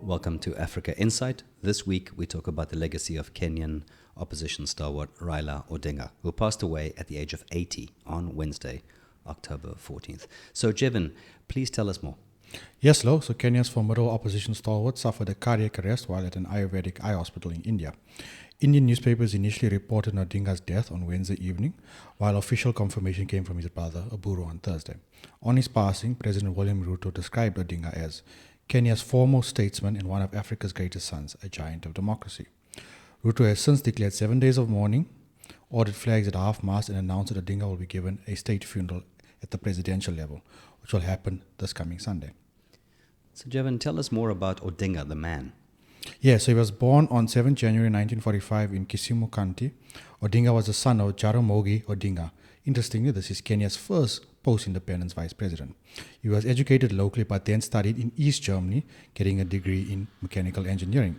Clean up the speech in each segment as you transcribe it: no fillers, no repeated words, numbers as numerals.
Welcome to Africa Insight. This week we talk about the legacy of Kenyan opposition stalwart Raila Odinga, who passed away at the age of 80 on Wednesday, October 14th. So Jervin, please tell us more. Yes, Louw. So Kenya's formidable opposition stalwart suffered a cardiac arrest while at an Ayurvedic eye hospital in India. Indian newspapers initially reported Odinga's death on Wednesday evening, while official confirmation came from his brother, Oburu, on Thursday. On his passing, President William Ruto described Odinga as Kenya's foremost statesman and one of Africa's greatest sons, a giant of democracy. Ruto has since declared 7 days of mourning, ordered flags at half-mast, and announced that Odinga will be given a state funeral at the presidential level, which will happen this coming Sunday. So Jervin, tell us more about Odinga, the man. Yeah, so he was born on 7 January 1945 in Kisumu County. Odinga was the son of Jaramogi Odinga. Interestingly, this is Kenya's first post-independence vice president. He was educated locally but then studied in East Germany, getting a degree in mechanical engineering.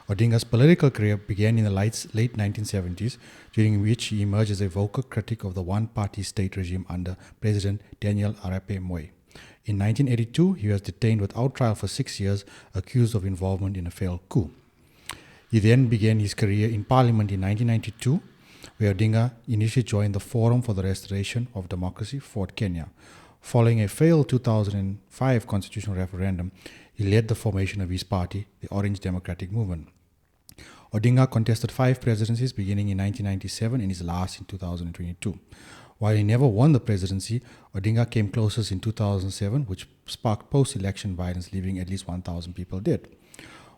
Odinga's political career began in the late 1970s, during which he emerged as a vocal critic of the one-party state regime under President Daniel Arap Moi. In 1982, he was detained without trial for 6 years, accused of involvement in a failed coup. He then began his career in Parliament in 1992, where Odinga initially joined the Forum for the Restoration of Democracy, Fort Kenya. Following a failed 2005 constitutional referendum, he led the formation of his party, the Orange Democratic Movement. Odinga contested 5 presidencies beginning in 1997 and his last in 2022. While he never won the presidency, Odinga came closest in 2007, which sparked post-election violence, leaving at least 1,000 people dead.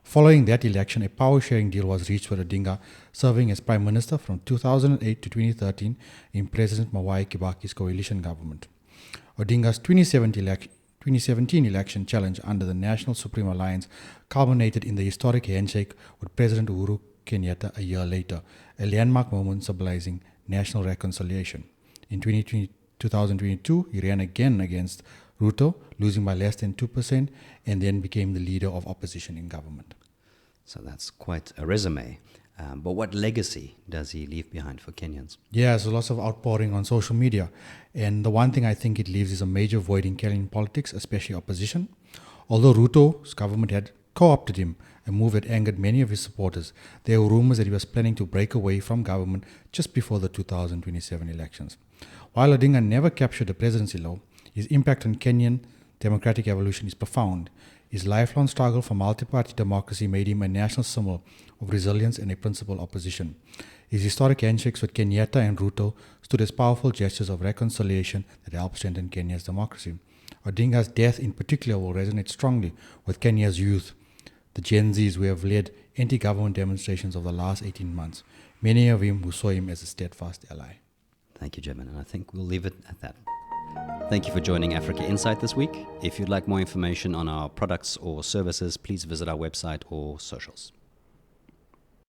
Following that election, a power-sharing deal was reached with Odinga serving as Prime Minister from 2008 to 2013 in President Mwai Kibaki's coalition government. Odinga's 2017 election challenge under the National Supreme Alliance culminated in the historic handshake with President Uhuru Kenyatta a year later, a landmark moment symbolizing national reconciliation. In 2022, he ran again against Ruto, losing by less than 2%, and then became the leader of opposition in government. So that's quite a resume. But what legacy does he leave behind for Kenyans? Yeah, so lots of outpouring on social media. And the one thing I think it leaves is a major void in Kenyan politics, especially opposition. Although Ruto's government had co-opted him, a move that angered many of his supporters, there were rumors that he was planning to break away from government just before the 2027 elections. While Odinga never captured the presidency, Louw, his impact on Kenyan democratic evolution is profound. His lifelong struggle for multiparty democracy made him a national symbol of resilience and a principled opposition. His historic handshakes with Kenyatta and Ruto stood as powerful gestures of reconciliation that helped strengthen Kenya's democracy. Odinga's death in particular will resonate strongly with Kenya's youth, the Gen Zs who have led anti-government demonstrations of the last 18 months, many of whom who saw him as a steadfast ally. Thank you, Jervin, and I think we'll leave it at that. Thank you for joining Africa Insight this week. If you'd like more information on our products or services, please visit our website or socials.